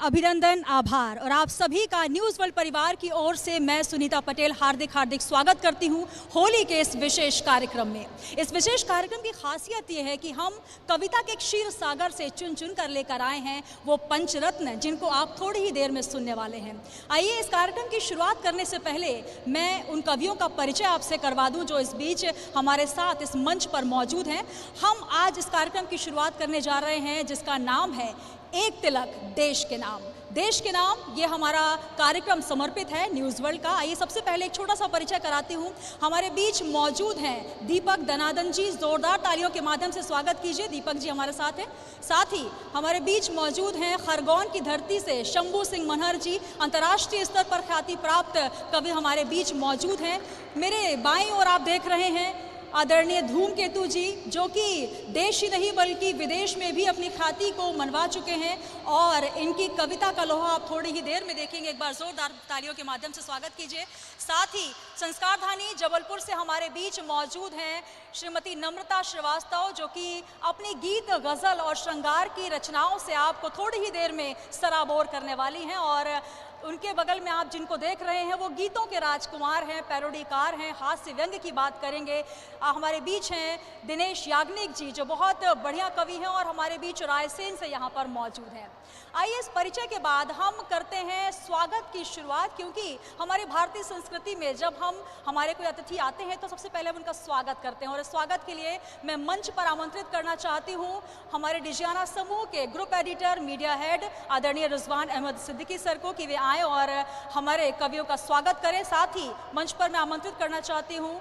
अभिनंदन, आभार और आप सभी का न्यूज़ वर्ल्ड परिवार की ओर से मैं सुनीता पटेल हार्दिक स्वागत करती हूं होली के इस विशेष कार्यक्रम में। इस विशेष कार्यक्रम की खासियत ये है कि हम कविता के क्षीर सागर से चुन चुन कर लेकर आए हैं वो पंचरत्न, जिनको आप थोड़ी ही देर में सुनने वाले हैं। आइए इस कार्यक्रम की शुरुआत करने से पहले मैं उन कवियों का परिचय आपसे करवा दूं जो इस बीच हमारे साथ इस मंच पर मौजूद हैं। हम आज इस कार्यक्रम की शुरुआत करने जा रहे हैं जिसका नाम है एक तिलक देश के नाम। देश के नाम ये हमारा कार्यक्रम समर्पित है न्यूज़ वर्ल्ड का। आइए सबसे पहले एक छोटा सा परिचय कराती हूँ। हमारे बीच मौजूद हैं दीपक दनादन जी, जोरदार तालियों के माध्यम से स्वागत कीजिए। दीपक जी हमारे साथ हैं। साथ ही हमारे बीच मौजूद हैं खरगोन की धरती से शंभू सिंह मनहर जी, अंतर्राष्ट्रीय स्तर पर ख्याति प्राप्त कवि हमारे बीच मौजूद हैं। मेरे बाईं ओर आप देख रहे हैं आदरणीय धूमकेतु जी, जो कि देश ही नहीं बल्कि विदेश में भी अपनी ख्याति को मनवा चुके हैं और इनकी कविता का लोहा आप थोड़ी ही देर में देखेंगे। एक बार जोरदार तालियों के माध्यम से स्वागत कीजिए। साथ ही संस्कारधानी जबलपुर से हमारे बीच मौजूद हैं श्रीमती नम्रता श्रीवास्तव, जो कि अपनी गीत, गज़ल और श्रृंगार की रचनाओं से आपको थोड़ी ही देर में सराबोर करने वाली हैं। और उनके बगल में आप जिनको देख रहे हैं वो गीतों के राजकुमार हैं, पैरोडीकार हैं, हास्य व्यंग्य की बात करेंगे। हमारे बीच हैं दिनेश याग्निक जी, जो बहुत बढ़िया कवि हैं और हमारे बीच रायसेन से यहाँ पर मौजूद हैं। आइए इस परिचय के बाद हम करते हैं स्वागत की शुरुआत, क्योंकि हमारी भारतीय संस्कृति में जब हमारे कोई अतिथि आते हैं तो सबसे पहले हम उनका स्वागत करते हैं। और इस स्वागत के लिए मैं मंच पर आमंत्रित करना चाहती हूँ हमारे डिजियाना समूह के ग्रुप एडिटर, मीडिया हेड आदरणीय रिजवान अहमद सिद्दीकी सर को कि वे आए और हमारे कवियों का स्वागत करें। साथ ही मंच पर मैं आमंत्रित करना चाहती हूँ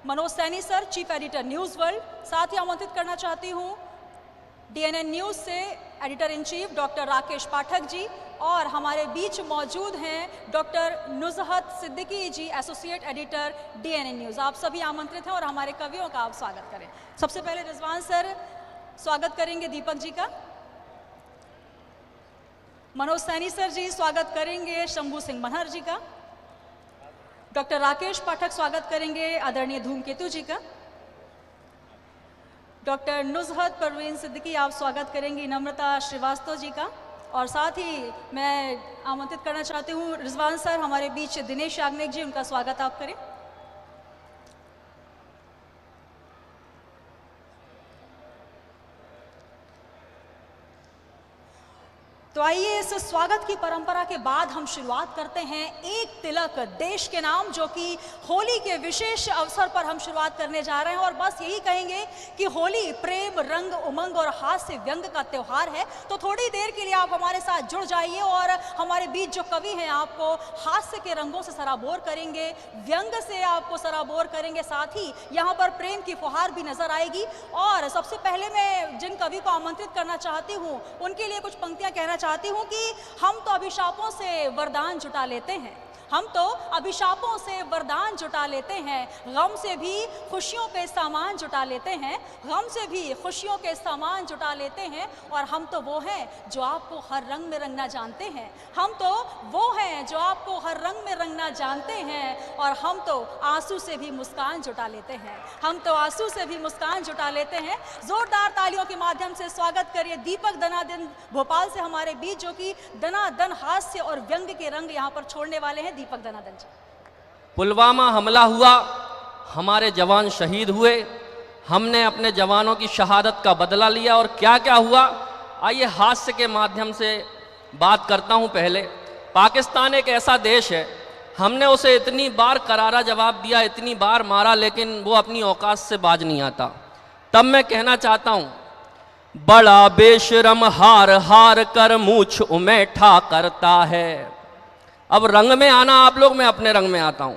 Manoj Saini sir, chief editor news world. साथ ही आमंत्रित करना चाहती हूँ DNN न्यूज़ से editor in chief doctor Rakesh Pathak ji, और हमारे बीच मौजूद हैं doctor Nuzhat Siddiqui ji, associate editor DNN news. आप सभी आमंत्रित हैं और हमारे कवियों का आप स्वागत करें। सबसे पहले रिजवान सर स्वागत करेंगे दीपक जी का, मनोज सैनी सर जी स्वागत करेंगे शंभू सिंह मनहर जी का, डॉक्टर राकेश पाठक स्वागत करेंगे आदरणीय धूमकेतु जी का, डॉक्टर नुज़हत परवीन सिद्दीकी आप स्वागत करेंगी नम्रता श्रीवास्तव जी का। और साथ ही मैं आमंत्रित करना चाहती हूँ रिजवान सर, हमारे बीच दिनेश याग्निक जी, उनका स्वागत आप करें। तो आइए इस स्वागत की परंपरा के बाद हम शुरुआत करते हैं एक तिलक देश के नाम, जो कि होली के विशेष अवसर पर हम शुरुआत करने जा रहे हैं। और बस यही कहेंगे कि होली प्रेम, रंग, उमंग और हास्य व्यंग का त्यौहार है। तो थोड़ी देर के लिए आप हमारे साथ जुड़ जाइए और हमारे बीच जो कवि हैं आपको हास्य के रंगों से सराबोर करेंगे, व्यंग से आपको सराबोर करेंगे। साथ ही यहाँ पर प्रेम की फुहार भी नजर आएगी। और सबसे पहले मैं जिन कवि को आमंत्रित करना चाहती हूँ उनके लिए कुछ पंक्तियाँ कहना चाहती हूँ कि हम तो अभिशापों से वरदान जुटा लेते हैं, हम तो अभिशापों से वरदान जुटा लेते हैं, गम से भी खुशियों के सामान जुटा लेते हैं, गम से भी खुशियों के सामान जुटा लेते हैं। और हम तो वो हैं जो आपको हर रंग में रंगना जानते हैं, हम तो वो हैं जो आपको हर रंग में रंगना जानते हैं। और हम तो आंसू से भी मुस्कान जुटा लेते हैं, हम तो आंसू से भी मुस्कान जुटा लेते हैं। जोरदार तालियों के माध्यम से स्वागत करिए दीपक दनादन भोपाल से हमारे बीच, जो कि दनादन हास्य और व्यंग के रंग यहाँ पर छोड़ने वाले हैं। दीपक दनादन जी। पुलवामा हमला हुआ, हमारे जवान शहीद हुए, हमने अपने जवानों की शहादत का बदला लिया। और क्या क्या हुआ, आइए हास्य के माध्यम से बात करता हूं। पहले, पाकिस्तान एक ऐसा देश है, हमने उसे इतनी बार करारा जवाब दिया, इतनी बार मारा, लेकिन वो अपनी औकात से बाज नहीं आता। तब मैं कहना चाहता हूं, बड़ा बेशरम हार हार कर मूछ उमेठा करता है। अब रंग में आना आप लोग, मैं अपने रंग में आता हूं।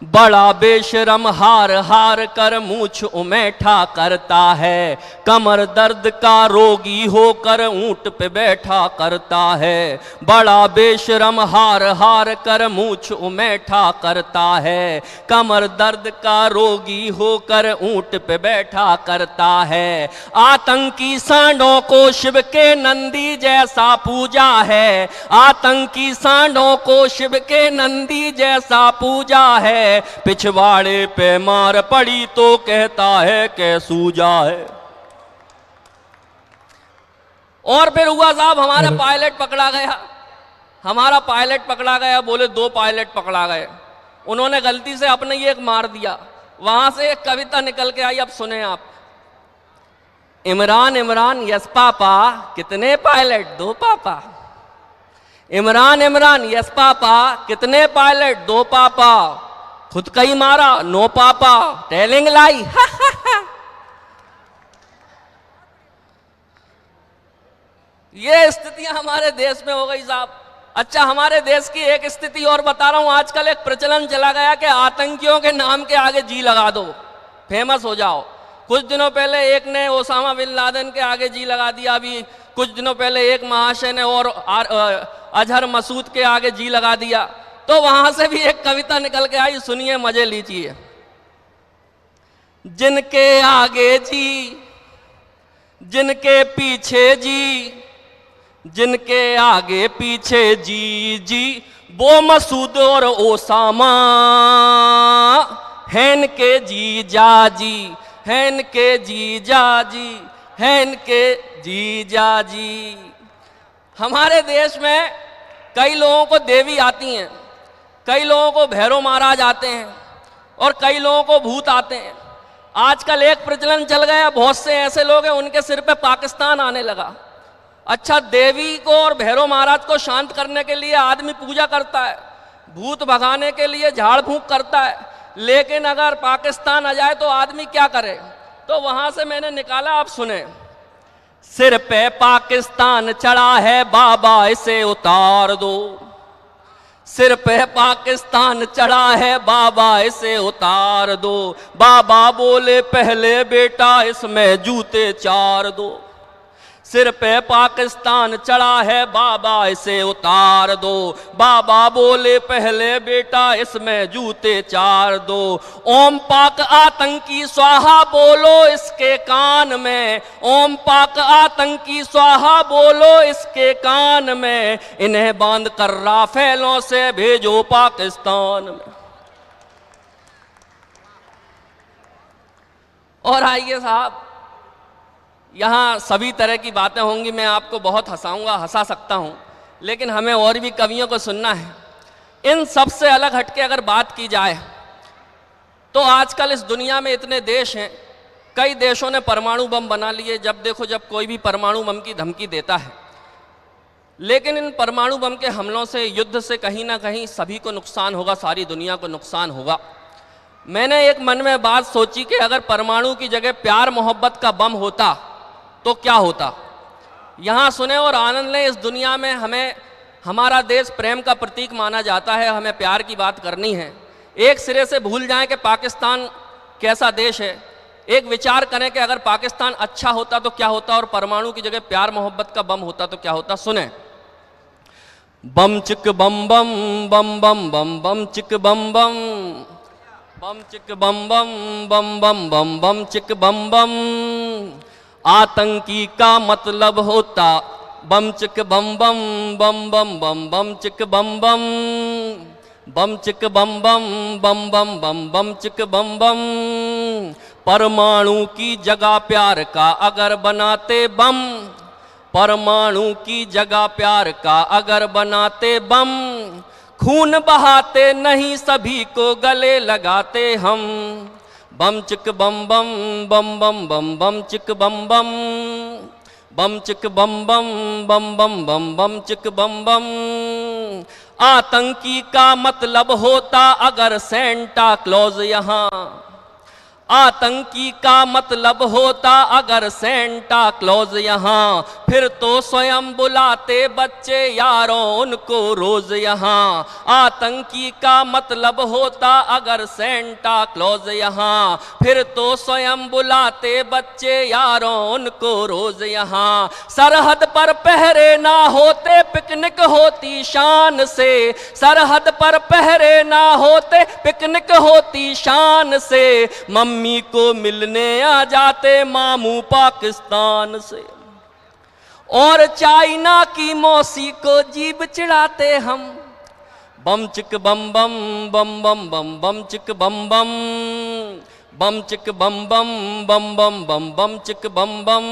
बड़ा बेशरम हार हार कर मूछ उमेठा करता है, कमर दर्द का रोगी होकर ऊंट पे बैठा करता है। बड़ा बेशरम हार हार कर मूछ उमेठा करता है, कमर दर्द का रोगी होकर ऊंट पे बैठा करता है। आतंकी सांडों को शिव के नंदी जैसा पूजा है, आतंकी सांडों को शिव के नंदी जैसा पूजा है। पिछवाड़े पे मार पड़ी तो कहता है कि सूजा है। और फिर हुआ साहब, हमारा पायलट पकड़ा गया, हमारा पायलट पकड़ा गया, बोले 2 पायलट पकड़ा गए, उन्होंने गलती से अपने ही एक मार दिया। वहां से एक कविता निकल के आई, अब सुने आप। इमरान इमरान यस पापा, कितने पायलट 2 पापा। इमरान इमरान यस पापा, कितने पायलट 2 पापा। खुद का ही मारा, नो पापा, टेलिंग लाई। ये स्थितियां हमारे देश में हो गई साहब। अच्छा, हमारे देश की एक स्थिति और बता रहा हूं। आजकल एक प्रचलन चला गया कि आतंकियों के नाम के आगे जी लगा दो, फेमस हो जाओ। कुछ दिनों पहले एक ने ओसामा बिन लादेन के आगे जी लगा दिया। अभी कुछ दिनों पहले एक महाशय ने और अजहर मसूद के आगे जी लगा दिया। तो वहां से भी एक कविता निकल के आई, सुनिए, मजे लीजिए। जिनके आगे जी, जिनके पीछे जी, जिनके आगे पीछे जी जी, वो मसूद और ओसामा हैं के जी जाजी, हैं के जी जाजी, हैं के जी जाजी। हमारे देश में कई लोगों को देवी आती हैं, कई लोगों को भैरव महाराज आते हैं और कई लोगों को भूत आते हैं। आजकल एक प्रचलन चल गया, बहुत से ऐसे लोग हैं उनके सिर पे पाकिस्तान आने लगा। अच्छा, देवी को और भैरव महाराज को शांत करने के लिए आदमी पूजा करता है, भूत भगाने के लिए झाड़ फूंक करता है, लेकिन अगर पाकिस्तान आ जाए तो आदमी क्या करे? तो वहां से मैंने निकाला, आप सुने। सिर पे पाकिस्तान चढ़ा है बाबा, इसे उतार दो। सिर पे पाकिस्तान चढ़ा है बाबा, इसे उतार दो। बाबा बोले पहले बेटा इसमें जूते 4 दो। सिर पे पाकिस्तान चढ़ा है बाबा, इसे उतार दो। बाबा बोले पहले बेटा इसमें जूते 4 दो। ओम पाक आतंकी स्वाहा बोलो इसके कान में, ओम पाक आतंकी स्वाहा बोलो इसके कान में। इन्हें बांध कर राफेलों से भेजो पाकिस्तान में। और आइए साहब, यहाँ सभी तरह की बातें होंगी, मैं आपको बहुत हंसाऊंगा, हंसा सकता हूँ, लेकिन हमें और भी कवियों को सुनना है। इन सब से अलग हटके अगर बात की जाए तो आजकल इस दुनिया में इतने देश हैं, कई देशों ने परमाणु बम बना लिए। जब देखो जब कोई भी परमाणु बम की धमकी देता है, लेकिन इन परमाणु बम के हमलों से, युद्ध से कहीं ना कहीं सभी को नुकसान होगा, सारी दुनिया को नुकसान होगा। मैंने एक मन में बात सोची कि अगर परमाणु की जगह प्यार मोहब्बत का बम होता तो क्या होता। यहाँ सुने और आनंद लें। इस दुनिया में हमें, हमारा देश प्रेम का प्रतीक माना जाता है, हमें प्यार की बात करनी है। एक सिरे से भूल जाएं कि पाकिस्तान कैसा देश है, एक विचार करें कि अगर पाकिस्तान अच्छा होता तो क्या होता और परमाणु की जगह प्यार मोहब्बत का बम होता तो क्या होता। सुने। बम चिक बम बम बम बम बम बम चिक बम बम, बम चिक बम बम बम बम बम बम चिक बम बम। आतंकी का मतलब होता बम चिक बम बम बम बम बम बम चिक बम बम, बम चिक बम बम बम बम बम बम चिक बम बम। परमाणु की जगह प्यार का अगर बनाते बम, परमाणु की जगह प्यार का अगर बनाते बम। खून बहाते नहीं सभी को गले लगाते हम। बम चिक बम बम बम बम बम बम चिक बम बम, बम चिक बम बम बम बम बम बम चिक बम बम। आतंकी का मतलब होता अगर सेंटा क्लॉज यहाँ, आतंकी का मतलब होता अगर सेंटा क्लॉज यहाँ। फिर तो स्वयं बुलाते बच्चे यारों उनको रोज यहाँ। आतंकी का मतलब होता अगर सेंटा क्लॉज यहाँ, फिर तो स्वयं बुलाते बच्चे यारों उनको रोज यहाँ। सरहद पर पहरे ना होते पिकनिक होती शान से, सरहद पर पहरे ना होते पिकनिक होती शान से। मम्मी को मिलने आ जाते मामू पाकिस्तान से, और चाइना की मौसी को जीभ चिढ़ाते हम। बम चिक बम बम बम बम बम बम चिक बम बम, बम चिक बम बम बम बम बम बम चिक बम बम।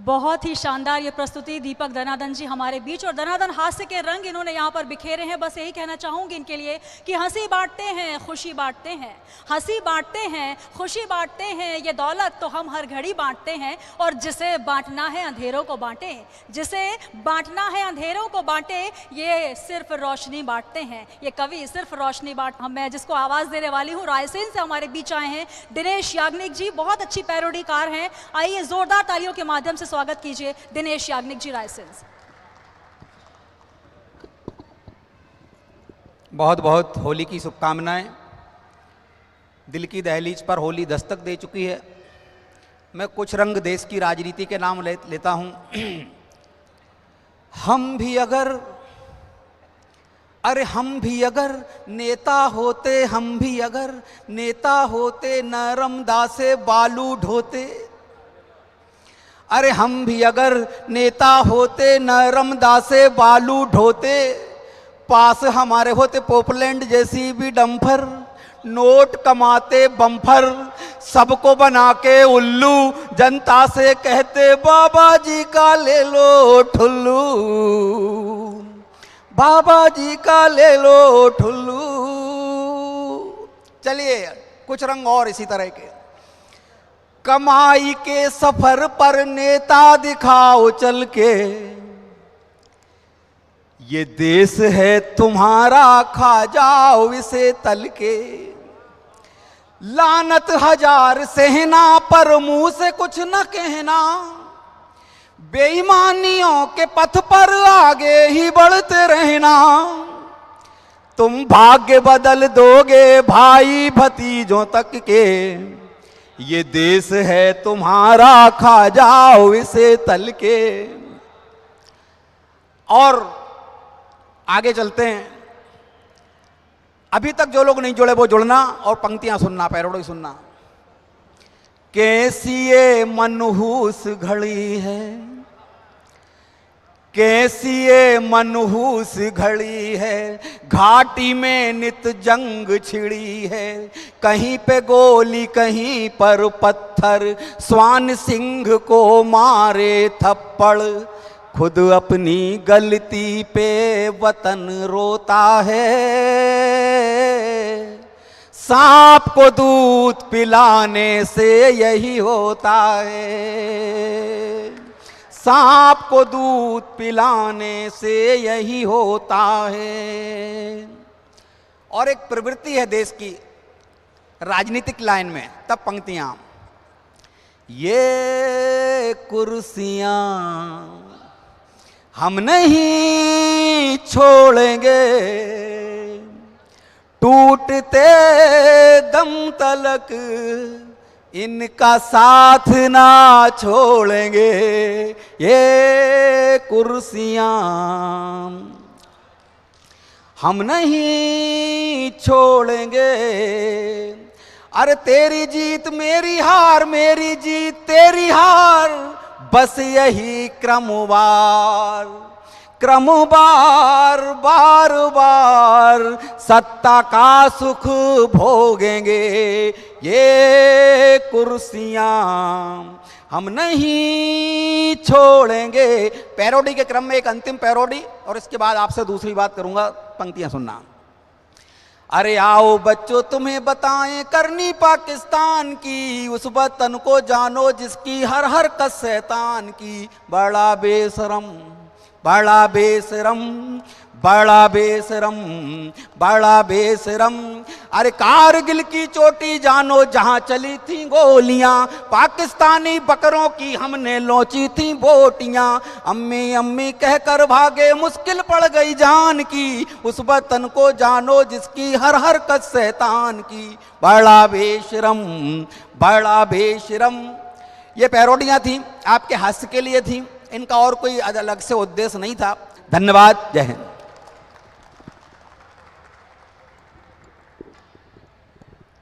बहुत ही शानदार ये प्रस्तुति दीपक दनादन जी हमारे बीच, और दनादन हास्य के रंग इन्होंने यहाँ पर बिखेरे हैं। बस यही कहना चाहूँगी इनके लिए कि हंसी बांटते हैं, खुशी बांटते हैं, हंसी बांटते हैं, खुशी बांटते हैं, ये दौलत तो हम हर घड़ी बांटते हैं। और जिसे बांटना है अंधेरों को बांटें, जिसे बांटना है अंधेरों को बांटें, ये सिर्फ रोशनी बांटते हैं। ये कवि सिर्फ रोशनी बांट, मैं जिसको आवाज़ देने वाली हूँ रायसेन से हमारे बीच आए हैं दिनेश याग्निक जी, बहुत अच्छी पैरोडीकार हैं। आइए जोरदार तालियों के माध्यम से स्वागत कीजिए दिनेश याग्निक जी रायसेन से। बहुत बहुत होली की शुभकामनाएं। दिल की दहलीज पर होली दस्तक दे चुकी है। मैं कुछ रंग देश की राजनीति के नाम लेता हूं। हम भी अगर नेता होते, हम भी अगर नेता होते, नरम दासे बालू ढोते। अरे हम भी अगर नेता होते, नरम दासे बालू ढोते। पास हमारे होते पोपलैंड जैसी भी डंफर, नोट कमाते बम्फर, सबको बना के उल्लू, जनता से कहते बाबा जी का ले लो ठुल्लू, बाबा जी का ले लो ठुल्लू। चलिए कुछ रंग और इसी तरह के। कमाई के सफर पर नेता दिखाओ चल के, ये देश है तुम्हारा खा जाओ इसे तल के। लानत हजार सहना पर मुंह से कुछ न कहना, बेईमानियों के पथ पर आगे ही बढ़ते रहना। तुम भाग्य बदल दोगे भाई भतीजों तक के, ये देश है तुम्हारा खा जाओ इसे तल के। और आगे चलते हैं। अभी तक जो लोग नहीं जुड़े वो जुड़ना और पंक्तियां सुनना, पैरोडी सुनना। कैसी ये मनहूस घड़ी है, कैसी ये मनहूस घड़ी है, घाटी में नित जंग छिड़ी है। कहीं पे गोली कहीं पर पत्थर, स्वान सिंह को मारे थप्पड़। खुद अपनी गलती पे वतन रोता है, सांप को दूध पिलाने से यही होता है, सांप को दूध पिलाने से यही होता है। और एक प्रवृत्ति है देश की राजनीतिक लाइन में, तब पंक्तियां। ये कुर्सियां हम नहीं छोड़ेंगे, टूटते दम तलक इनका साथ ना छोड़ेंगे। ये कुर्सियां हम नहीं छोड़ेंगे। अरे तेरी जीत मेरी हार, मेरी जीत तेरी हार, बस यही क्रमवार क्रमवार बार बार सत्ता का सुख भोगेंगे। ये कुर्सियां हम नहीं छोड़ेंगे। पैरोडी के क्रम में एक अंतिम पैरोडी, और इसके बाद आपसे दूसरी बात करूंगा, पंक्तियां सुनना। अरे आओ बच्चों तुम्हें बताएं करनी पाकिस्तान की, उस वतन को जानो जिसकी हर हर कस शैतान की। बड़ा बेशरम बड़ा बेशरम बड़ा बेशरम बड़ा बेशरम। अरे कारगिल की चोटी जानो जहां चली थी गोलियां, पाकिस्तानी बकरों की हमने लौची थी बोटियां। अम्मी अम्मी कहकर भागे मुश्किल पड़ गई जान की, उस वतन को जानो जिसकी हर हर कस शैतान की। बड़ा बेशरम बड़ा बेशरम। ये पैरोडियां थी, आपके हास्य के लिए थी, इनका और कोई अलग से उद्देश्य नहीं था। धन्यवाद। जय हिंद।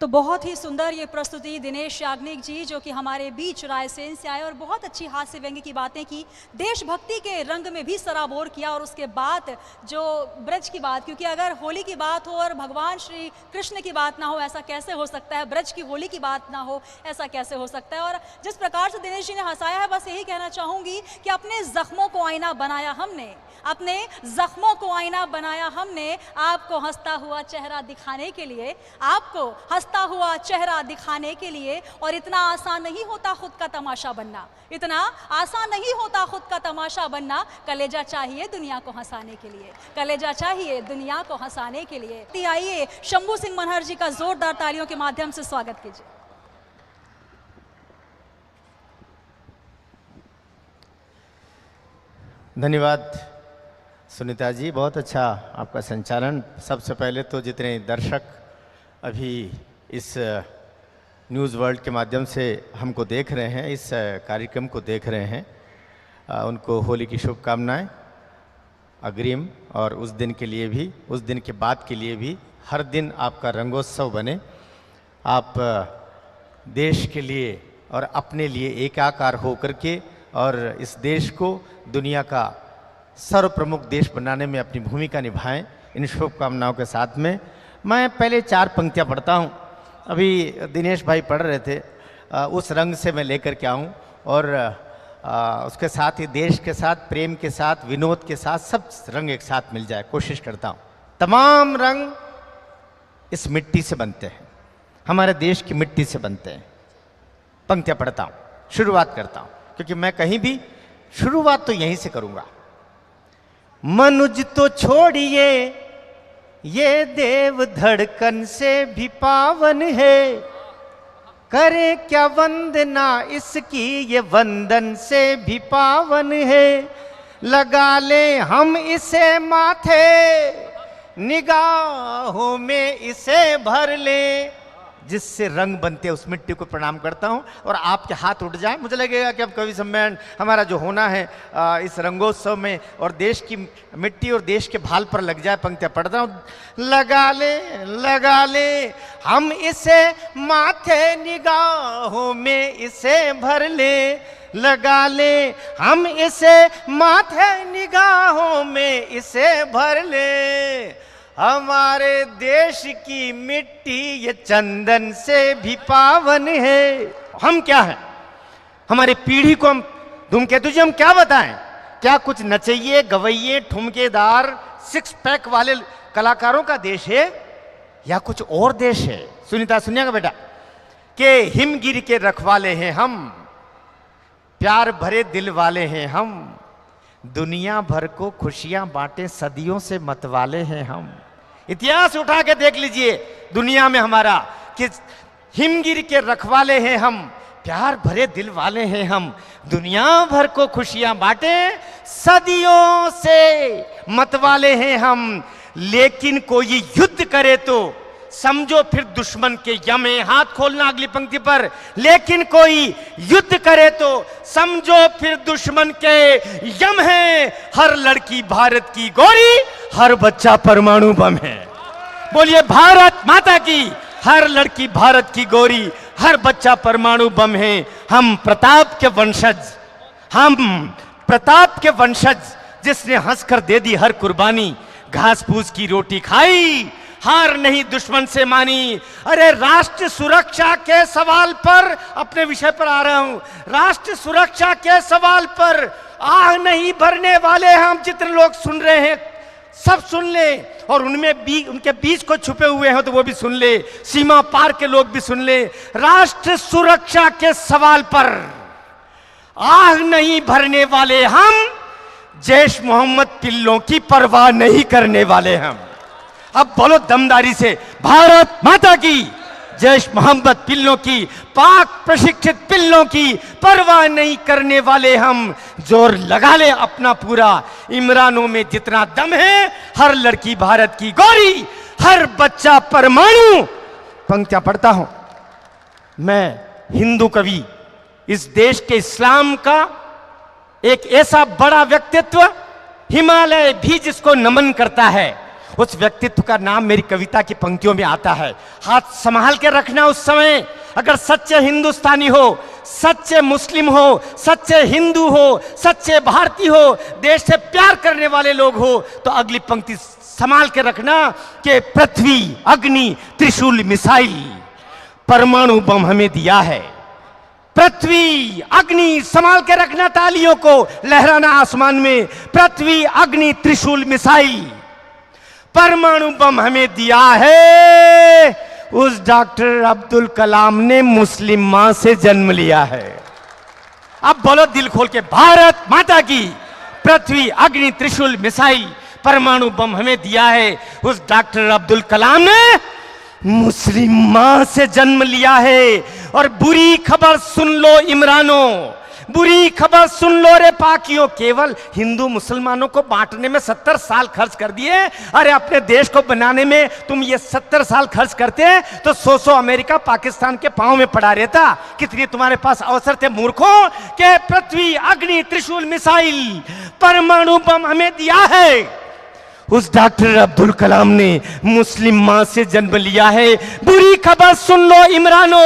तो बहुत ही सुंदर ये प्रस्तुति दिनेश याग्निक जी जो कि हमारे बीच रायसेन से आए और बहुत अच्छी हास्य व्यंग्य की बातें की, देशभक्ति के रंग में भी सराबोर किया। और उसके बाद जो ब्रज की बात, क्योंकि अगर होली की बात हो और भगवान श्री कृष्ण की बात ना हो ऐसा कैसे हो सकता है, ब्रज की होली की बात ना हो ऐसा कैसे हो सकता है। और जिस प्रकार से दिनेश जी ने हंसाया है, बस यही कहना चाहूँगी कि अपने जख्मों को आईना बनाया हमने, अपने जख्मों को आईना बनाया हमने, आपको हंसता हुआ चेहरा दिखाने के लिए, आपको हंसता हुआ चेहरा दिखाने के लिए। और इतना आसान नहीं होता खुद का तमाशा बनना, इतना आसान नहीं होता खुद का तमाशा बनना। कलेजा चाहिए दुनिया को हंसाने के लिए, कलेजा चाहिए दुनिया को हंसाने के लिए। आइए शंभू सिंह मनहर जी का जोरदार तालियों के माध्यम से स्वागत कीजिए। धन्यवाद सुनीता जी, बहुत अच्छा आपका संचालन। सबसे पहले तो जितने दर्शक अभी इस न्यूज़ वर्ल्ड के माध्यम से हमको देख रहे हैं, इस कार्यक्रम को देख रहे हैं, उनको होली की शुभकामनाएं अग्रिम। और उस दिन के लिए भी, उस दिन के बाद के लिए भी हर दिन आपका रंगोत्सव बने। आप देश के लिए और अपने लिए एकाकार होकर के और इस देश को दुनिया का सर्व प्रमुख देश बनाने में अपनी भूमिका निभाएं। इन शुभकामनाओं के साथ में मैं पहले 4 पंक्तियां पढ़ता हूं। अभी दिनेश भाई पढ़ रहे थे, उस रंग से मैं लेकर के आऊँ और उसके साथ ही देश के साथ, प्रेम के साथ, विनोद के साथ सब रंग एक साथ मिल जाए, कोशिश करता हूँ। तमाम रंग इस मिट्टी से बनते हैं, हमारे देश की मिट्टी से बनते हैं। पंक्तियां पढ़ता हूँ, शुरुआत करता हूँ, क्योंकि मैं कहीं भी शुरुआत तो यहीं से करूंगा। मनुज तो छोड़िए ये देव धड़कन से भी पावन है, करे क्या वंदना इसकी ये वंदन से भी पावन है। लगा ले हम इसे माथे, निगाहों में इसे भर ले। जिससे रंग बनते हैं उस मिट्टी को प्रणाम करता हूं। और आपके हाथ उठ जाए, मुझे लगेगा कि अब कवि सम्मेलन हमारा जो होना है इस रंगोत्सव में, और देश की मिट्टी और देश के भाल पर लग जाए। पंक्तियां पढ़ता हूं। लगा ले हम इसे माथे, निगाहों में इसे भर ले। लगा ले हम इसे माथे, निगाहों में इसे भर ले। हमारे देश की मिट्टी ये चंदन से भी पावन है। हम क्या हैं? हमारी पीढ़ी को हम धूमकेतु जी हम क्या बताएं? क्या कुछ नचइये, गवैये, ठुमकेदार, 6 पैक वाले कलाकारों का देश है या कुछ और देश है? सुनीता सुनिएगा बेटा, के हिमगिरी के रखवाले हैं हम, प्यार भरे दिल वाले हैं हम, दुनिया भर को खुशियां बांटे सदियों से मतवाले हैं हम। इतिहास उठा के देख लीजिए दुनिया में हमारा, कि हिमगिरी के रखवाले हैं हम, प्यार भरे दिल वाले हैं हम, दुनिया भर को खुशियां बांटे सदियों से मतवाले हैं हम। लेकिन कोई युद्ध करे तो समझो फिर दुश्मन के यम है। हाथ खोलना अगली पंक्ति पर। लेकिन कोई युद्ध करे तो समझो फिर दुश्मन के यम है। हर लड़की भारत की गोरी, हर बच्चा परमाणु बम है। बोलिए भारत माता की। हर लड़की भारत की गोरी, हर बच्चा परमाणु बम है। हम प्रताप के वंशज, हम प्रताप के वंशज, जिसने हंसकर दे दी हर कुर्बानी, घास फूस की रोटी खाई, हार नहीं दुश्मन से मानी। अरे राष्ट्र सुरक्षा के सवाल पर, अपने विषय पर आ रहा हूं, राष्ट्र सुरक्षा के सवाल पर आह नहीं भरने वाले हम। जितने लोग सुन रहे हैं सब सुन ले, और उनमें भी उनके बीच को छुपे हुए हैं तो वो भी सुन ले, सीमा पार के लोग भी सुन ले। राष्ट्र सुरक्षा के सवाल पर आह नहीं भरने वाले हम, जैश मोहम्मद पिल्लों की परवाह नहीं करने वाले हम। अब बोलो दमदारी से, भारत माता की। जैश मोहम्मद पिल्लों की, पाक प्रशिक्षित पिल्लों की परवाह नहीं करने वाले हम। जोर लगा ले अपना पूरा, इमरानों में जितना दम है, हर लड़की भारत की गोरी, हर बच्चा परमाणु। पंक्तियां पढ़ता हूं मैं, हिंदू कवि, इस देश के इस्लाम का एक ऐसा बड़ा व्यक्तित्व, हिमालय भी जिसको नमन करता है, उस व्यक्तित्व का नाम मेरी कविता की पंक्तियों में आता है। हाथ संभाल के रखना उस समय। अगर सच्चे हिंदुस्तानी हो, सच्चे मुस्लिम हो, सच्चे हिंदू हो, सच्चे भारतीय हो, देश से प्यार करने वाले लोग हो, तो अगली पंक्ति संभाल के रखना कि पृथ्वी, अग्नि, त्रिशूल, मिसाइल, परमाणु बम हमें दिया है। पृथ्वी, अग्नि, संभाल के रखना, तालियों को लहराना आसमान में। पृथ्वी, अग्नि, त्रिशूल, मिसाइल, परमाणु बम हमें दिया है। उस डॉक्टर अब्दुल कलाम ने मुस्लिम मां से जन्म लिया है। अब बोलो दिल खोल के, भारत माता की। पृथ्वी, अग्नि, त्रिशूल, मिसाइल, परमाणु बम हमें दिया है। उस डॉक्टर अब्दुल कलाम ने मुस्लिम मां से जन्म लिया है। और बुरी खबर सुन लो इमरानो, बुरी खबर सुन लो रे पाकियों, केवल हिंदू मुसलमानों को बांटने में 70 साल खर्च कर दिए। अरे अपने देश को बनाने में तुम ये 70 साल खर्च करते तो 100 अमेरिका पाकिस्तान के पांव में पड़ा रहता। कितनी तुम्हारे पास अवसर थे मूर्खों के पृथ्वी, अग्नि, त्रिशूल, मिसाइल, परमाणु बम हमें दिया है। उस डॉक्टर अब्दुल कलाम ने मुस्लिम मां से जन्म लिया है। बुरी खबर सुन लो इमरानो,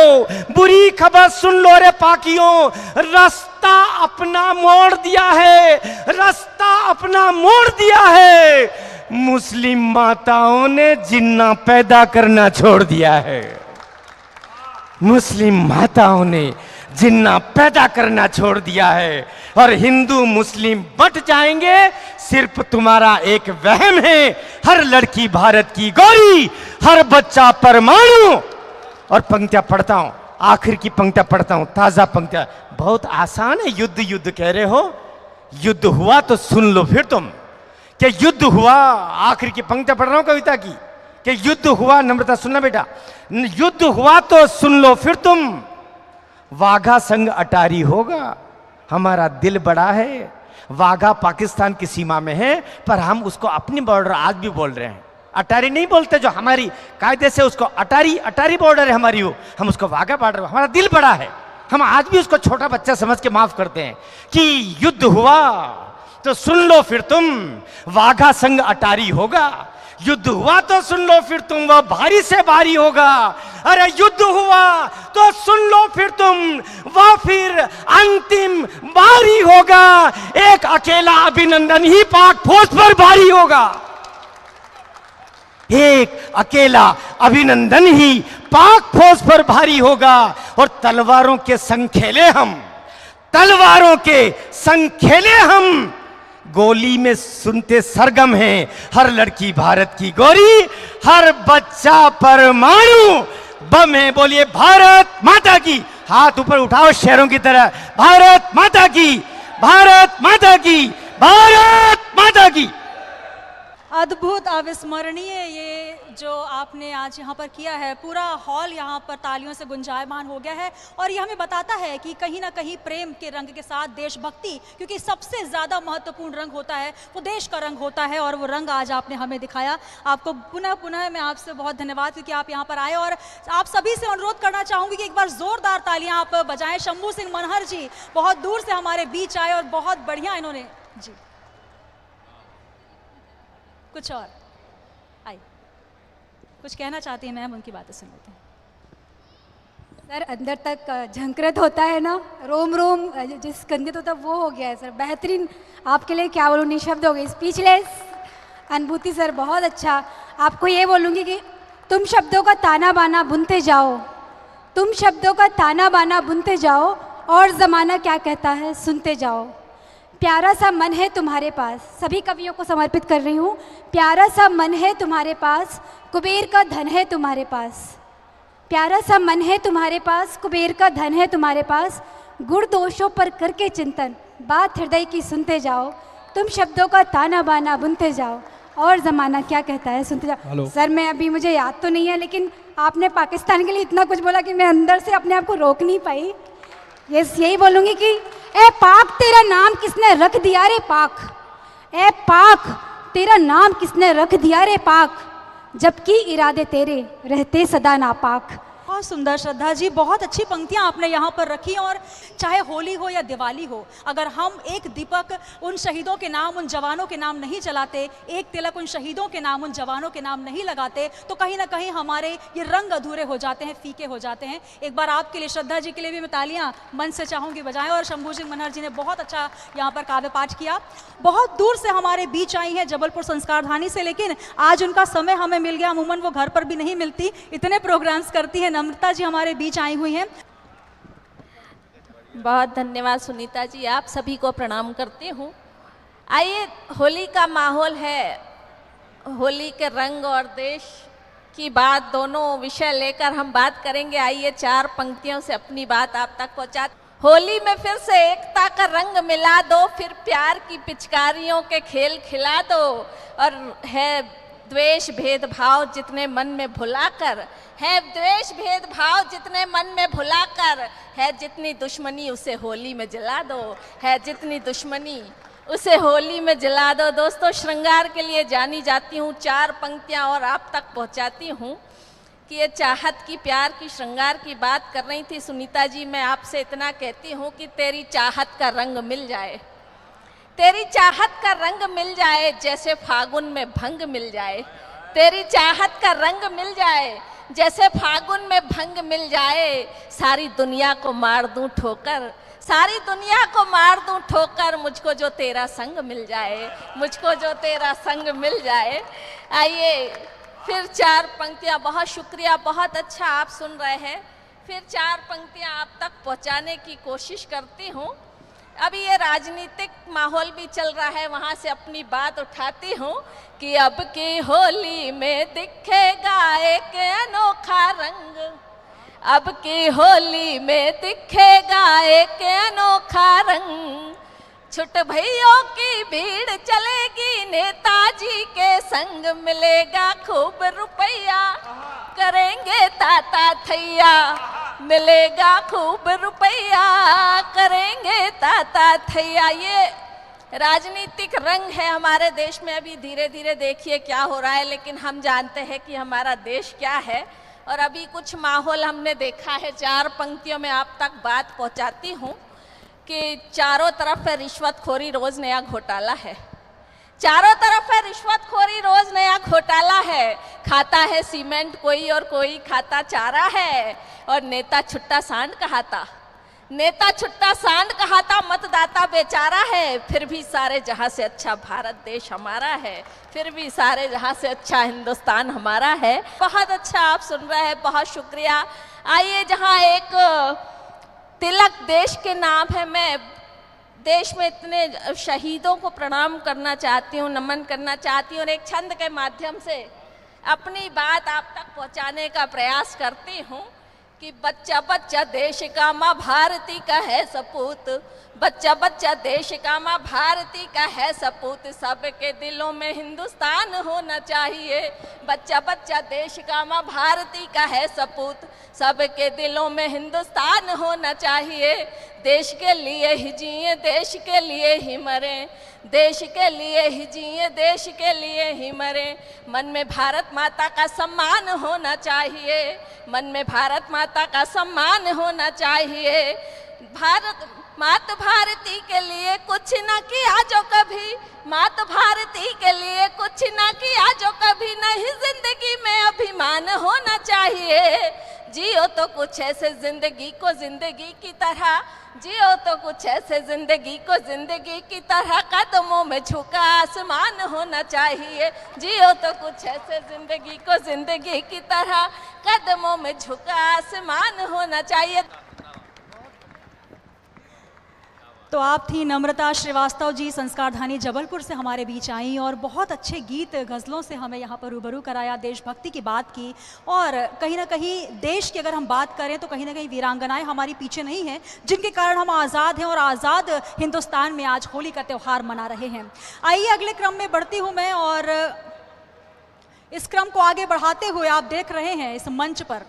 बुरी खबर सुन लो रे पाकियों, रास्ता अपना मोड़ दिया है, रास्ता अपना मोड़ दिया है। मुस्लिम माताओं ने जिन्ना पैदा करना छोड़ दिया है। मुस्लिम माताओं ने जिन्ना पैदा करना छोड़ दिया है। और हिंदू मुस्लिम बट जाएंगे, सिर्फ तुम्हारा एक वहम है। हर लड़की भारत की गौरी, हर बच्चा परमाणु। और पंक्तियां पढ़ता हूं, आखिर की पंक्तियां पढ़ता हूं, ताजा पंक्तियां। बहुत आसान है, युद्ध युद्ध कह रहे हो, युद्ध हुआ तो सुन लो फिर तुम कि युद्ध हुआ। आखिर की पंक्तियां पढ़ रहा हूं कविता की कि युद्ध हुआ। नम्रता सुनना बेटा, युद्ध हुआ तो सुन लो फिर तुम, वाघा संग अटारी होगा। हमारा दिल बड़ा है, वाघा पाकिस्तान की सीमा में है, पर हम उसको अपनी बॉर्डर आज भी बोल रहे हैं। अटारी नहीं बोलते, जो हमारी कायदे से उसको अटारी, अटारी बॉर्डर है हमारी, वो हम उसको वाघा बॉर्डर। हमारा दिल बड़ा है, हम आज भी उसको छोटा बच्चा समझ के माफ करते हैं कि युद्ध हुआ तो सुन लो फिर तुम, वाघा संग अटारी होगा। युद्ध हुआ तो सुन लो फिर तुम, वह भारी से भारी होगा। अरे युद्ध हुआ तो सुन लो फिर तुम, वह फिर अंतिम बारी होगा। एक अकेला अभिनंदन ही पाक फौज पर भारी होगा। एक अकेला अभिनंदन ही पाक फौज पर भारी होगा। और तलवारों के संग खेले हम, तलवारों के संग खेले हम, गोली में सुनते सरगम है। हर लड़की भारत की गौरी, हर बच्चा परमाणु बम है। बोलिए भारत माता की। हाथ ऊपर उठाओ शेरों की तरह, भारत माता की, भारत माता की, भारत माता की। अद्भुत, अविस्मरणीय ये जो आपने आज यहाँ पर किया है। पूरा हॉल यहाँ पर तालियों से गुंजायमान हो गया है। और ये हमें बताता है कि कहीं ना कहीं प्रेम के रंग के साथ देशभक्ति, क्योंकि सबसे ज़्यादा महत्वपूर्ण रंग होता है वो देश का रंग होता है, और वो रंग आज आपने हमें दिखाया। आपको पुनः पुनः मैं आपसे बहुत धन्यवाद क्योंकि आप यहाँ पर आए। और आप सभी से अनुरोध करना चाहूँगी कि एक बार ज़ोरदार तालियाँ आप बजाएँ। शंभू सिंह मनहर जी बहुत दूर से हमारे बीच आए और बहुत बढ़िया इन्होंने जी कुछ और आई कुछ कहना चाहती हैं मैम, उनकी बातें सुन लेते हैं। सर अंदर तक झंकृत होता है ना, रोम रोम जिस कंदित होता है वो हो गया है सर। बेहतरीन, आपके लिए क्या बोलूँ, निशब्द हो गई, स्पीचलेस अनुभूति सर, बहुत अच्छा। आपको ये बोलूँगी कि तुम शब्दों का ताना बाना बुनते जाओ, तुम शब्दों का ताना बाना बुनते जाओ, और ज़माना क्या कहता है सुनते जाओ। प्यारा सा मन है तुम्हारे पास, सभी कवियों को समर्पित कर रही हूँ। प्यारा सा मन है तुम्हारे पास, कुबेर का धन है तुम्हारे पास। प्यारा सा मन है तुम्हारे पास, कुबेर का धन है तुम्हारे पास। गुण दोषों पर करके चिंतन, बात हृदय की सुनते जाओ। तुम शब्दों का ताना बाना बुनते जाओ, और ज़माना क्या कहता है सुनते जाओ। सर मैं अभी, मुझे याद तो नहीं है, लेकिन आपने पाकिस्तान के लिए इतना कुछ बोला कि मैं अंदर से अपने आप को रोक नहीं पाई। यही बोलूँगी कि ए पाक तेरा नाम किसने रख दिया रे पाक, ए पाक तेरा नाम किसने रख दिया रे पाक, जबकि इरादे तेरे रहते सदा नापाक। बहुत सुंदर श्रद्धा जी, बहुत अच्छी पंक्तियां आपने यहाँ पर रखी। और चाहे होली हो या दिवाली हो, अगर हम एक दीपक उन शहीदों के नाम, उन जवानों के नाम नहीं जलाते, एक तिलक उन शहीदों के नाम, उन जवानों के नाम नहीं लगाते, तो कहीं ना कहीं हमारे ये रंग अधूरे हो जाते हैं, फीके हो जाते हैं। एक बार आपके लिए, श्रद्धा जी के लिए भी मैं तालियां मन से चाहूँगी बजाएं। और शंभू सिंह मनहर जी ने बहुत अच्छा यहाँ पर काव्य पाठ किया। बहुत दूर से हमारे बीच आई हैं, जबलपुर संस्कारधानी से, लेकिन आज उनका समय हमें मिल गया। अमूमन वो घर पर भी नहीं मिलती, इतने प्रोग्राम्स करती हैं। नम्रता जी हमारे बीच आई हुई हैं। बहुत धन्यवाद सुनीता जी, आप सभी को प्रणाम करती हूँ। आइए, होली का माहौल है, होली के रंग और देश की बात, दोनों विषय लेकर हम बात करेंगे। आइए 4 पंक्तियों से अपनी बात आप तक पहुँचा। होली में फिर से एकता का रंग मिला दो, फिर प्यार की पिचकारियों के खेल खिला दो, और है द्वेष भेदभाव जितने मन में भुलाकर, है द्वेष भेदभाव जितने मन में भुलाकर, है जितनी दुश्मनी उसे होली में जला दो, है जितनी दुश्मनी उसे होली में जला दो। दोस्तों, श्रृंगार के लिए जानी जाती हूँ, 4 पंक्तियाँ और आप तक पहुँचाती हूँ कि ये चाहत की, प्यार की, श्रृंगार की बात कर रही थी सुनीता जी। मैं आपसे इतना कहती हूँ कि तेरी चाहत का रंग मिल जाए, तेरी चाहत का रंग मिल जाए, जैसे फागुन में भंग मिल जाए। तेरी चाहत का रंग मिल जाए, जैसे फागुन में भंग मिल जाए। सारी दुनिया को मार दूं ठोकर, सारी दुनिया को मार दूं ठोकर, मुझको जो तेरा संग मिल जाए, मुझको जो तेरा संग मिल जाए। आइए फिर 4 पंक्तियाँ, बहुत शुक्रिया, बहुत अच्छा आप सुन रहे हैं। फिर 4 पंक्तियाँ आप तक पहुँचाने की कोशिश करती हूँ। अभी ये राजनीतिक माहौल भी चल रहा है, वहाँ से अपनी बात उठाती हूँ कि अब की होली में दिखेगा एक अनोखा रंग, अब की होली में दिखेगा एक अनोखा रंग। छुट भैयों की भीड़ चलेगी, नेताजी के संग मिलेगा खूब रुपया, करेंगे ताता थैया, मिलेगा खूब रुपया, करेंगे ताता थैया। ये राजनीतिक रंग है हमारे देश में। अभी धीरे धीरे देखिए क्या हो रहा है, लेकिन हम जानते हैं कि हमारा देश क्या है। और अभी कुछ माहौल हमने देखा है, 4 पंक्तियों में आप तक बात पहुंचाती हूँ कि चारों तरफ है रिश्वतखोरी, रोज नया घोटाला है। चारों तरफ है रिश्वतखोरी, रोज नया घोटाला है। खाता है सीमेंट कोई और कोई खाता चारा है। और नेता छुट्टा सांड कहाता, नेता छुट्टा सांड कहाता, मतदाता बेचारा है। फिर भी सारे जहां से अच्छा भारत देश हमारा है, फिर भी सारे जहां से अच्छा हिंदुस्तान हमारा है। बहुत अच्छा आप सुन रहे हैं, बहुत शुक्रिया। आइए, जहां एक तिलक देश के नाम है, मैं देश में इतने शहीदों को प्रणाम करना चाहती हूँ, नमन करना चाहती हूँ, और एक छंद के माध्यम से अपनी बात आप तक पहुँचाने का प्रयास करती हूँ कि बच्चा बच्चा देश का माँ भारती का है सपूत, बच्चा बच्चा देश का माँ भारती का है सपूत, सबके दिलों में हिंदुस्तान होना चाहिए। बच्चा बच्चा देश का माँ भारती का है सपूत, सबके दिलों में हिंदुस्तान होना चाहिए। देश के लिए ही जिए, देश के लिए ही मरे, देश के लिए ही जिए, देश के लिए ही मरे। मन में भारत माता का सम्मान होना चाहिए, मन में भारत माता का सम्मान होना चाहिए। भारत मात भारती के लिए कुछ न किया जो कभी, मात भारती के लिए कुछ न किया जो कभी, नहीं जिंदगी में अभिमान होना चाहिए। जियो तो कुछ ऐसे जिंदगी को जिंदगी की तरह, जियो तो कुछ ऐसे जिंदगी को जिंदगी की तरह, कदमों में झुका आसमान होना चाहिए। जियो तो कुछ ऐसे जिंदगी को जिंदगी की तरह, कदमों में झुका आसमान होना चाहिए। तो आप थी नम्रता श्रीवास्तव जी, संस्कारधानी जबलपुर से हमारे बीच आई और बहुत अच्छे गीत गज़लों से हमें यहाँ पर रूबरू कराया, देशभक्ति की बात की। और कहीं ना कहीं देश की अगर हम बात करें तो कहीं ना कहीं वीरांगनाएं हमारी पीछे नहीं हैं, जिनके कारण हम आज़ाद हैं और आज़ाद हिंदुस्तान में आज होली का त्यौहार मना रहे हैं। आइए अगले क्रम में बढ़ती हूँ मैं, और इस क्रम को आगे बढ़ाते हुए आप देख रहे हैं इस मंच पर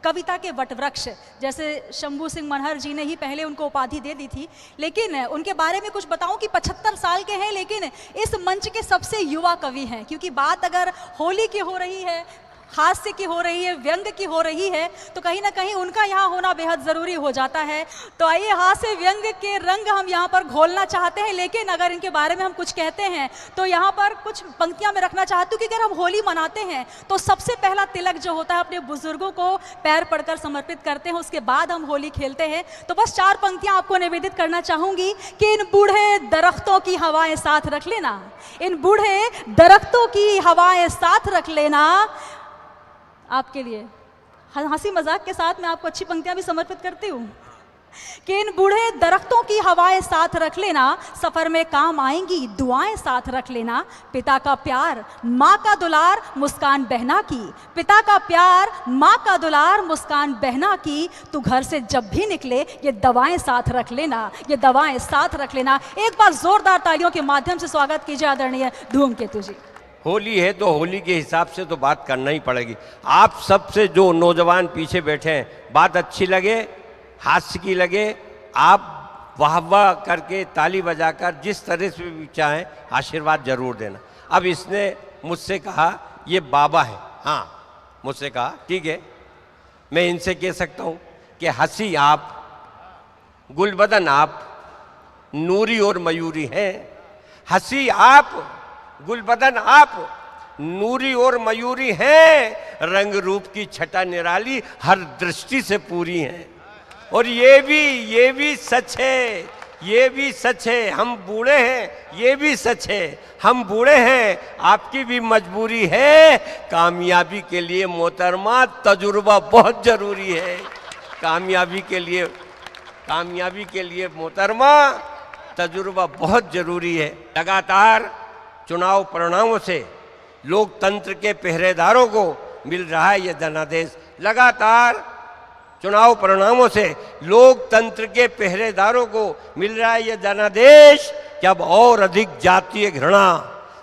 कविता के वटवृक्ष, जैसे शंभू सिंह मनहर जी ने ही पहले उनको उपाधि दे दी थी, लेकिन उनके बारे में कुछ बताऊं कि 75 साल के हैं, लेकिन इस मंच के सबसे युवा कवि हैं। क्योंकि बात अगर होली की हो रही है, हास्य की हो रही है, व्यंग की हो रही है, तो कहीं ना कहीं उनका यहाँ होना बेहद ज़रूरी हो जाता है। तो आइए, हास्य व्यंग के रंग हम यहाँ पर घोलना चाहते हैं, लेकिन अगर इनके बारे में हम कुछ कहते हैं तो यहाँ पर कुछ पंक्तियाँ मैं रखना चाहती हूँ कि अगर हम होली मनाते हैं तो सबसे पहला तिलक जो होता है अपने बुजुर्गों को पैर पड़कर समर्पित करते हैं, उसके बाद हम होली खेलते हैं। तो बस 4 पंक्तियाँ आपको निवेदित करना चाहूँगी कि इन बूढ़े दरख्तों की हवाएं साथ रख लेना, इन बूढ़े दरख्तों की हवाएं साथ रख लेना। आपके लिए हंसी मजाक के साथ मैं आपको अच्छी पंक्तियां भी समर्पित करती हूँ कि इन बूढ़े दरख्तों की हवाएं साथ रख लेना, सफर में काम आएंगी दुआएं साथ रख लेना। पिता का प्यार, माँ का दुलार, मुस्कान बहना की, पिता का प्यार, माँ का दुलार, मुस्कान बहना की। तू घर से जब भी निकले ये दवाएं साथ रख लेना, ये दवाएं साथ रख लेना। एक बार जोरदार तालियों के माध्यम से स्वागत कीजिए आदरणीय धूमकेतु जी। होली है तो होली के हिसाब से तो बात करना ही पड़ेगी। आप सबसे जो नौजवान पीछे बैठे हैं, बात अच्छी लगे, हास्य की लगे, आप वाह वाह करके ताली बजाकर जिस तरह से भी चाहें आशीर्वाद जरूर देना। अब इसने मुझसे कहा ये बाबा है, हाँ मुझसे कहा ठीक है, मैं इनसे कह सकता हूँ कि हंसी आप, गुलबदन आप, नूरी और मयूरी हैं। हंसी आप, गुलबदन आप, नूरी और मयूरी हैं, रंग रूप की छटा निराली हर दृष्टि से पूरी हैं। और ये भी सच है, ये भी सच है, हम बूढ़े हैं, ये भी सच है, हम बूढ़े हैं, आपकी भी मजबूरी है। कामयाबी के लिए मोहतरमा तजुर्बा बहुत जरूरी है। कामयाबी के लिए मोहतरमा तजुर्बा बहुत जरूरी है। लगातार चुनाव परिणामों से लोकतंत्र के पहरेदारों को मिल रहा है यह धनादेश। लगातार चुनाव परिणामों से लोकतंत्र के पहरेदारों को मिल रहा है यह धनादेश कि अब और अधिक जातीय घृणा,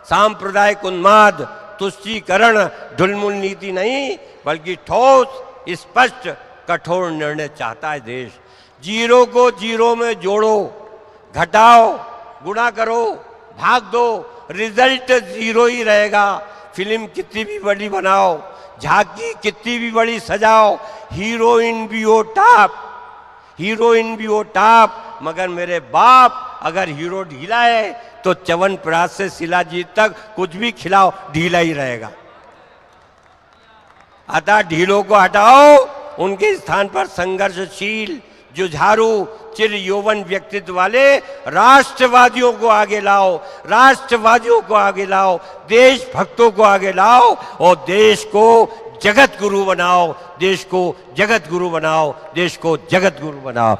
सांप्रदायिक उन्माद, तुष्टीकरण, ढुलमुल नीति नहीं बल्कि ठोस, स्पष्ट, कठोर निर्णय चाहता है देश। जीरो को जीरो में जोड़ो, घटाओ, गुणा करो, भाग दो, रिजल्ट जीरो ही रहेगा। फिल्म कितनी भी बड़ी बनाओ, झांकी कितनी भी बड़ी सजाओ, हीरोइन भी हो टॉप, मगर मेरे बाप अगर हीरो ढीला है तो च्यवनप्राश से शिलाजीत तक कुछ भी खिलाओ ढीला ही रहेगा। अतः ढीलों को हटाओ, उनके स्थान पर संघर्षशील, जुझारू, चिर यौवन व्यक्तित्व वाले राष्ट्रवादियों को आगे लाओ, देशभक्तों को आगे लाओ और देश को जगत गुरु बनाओ।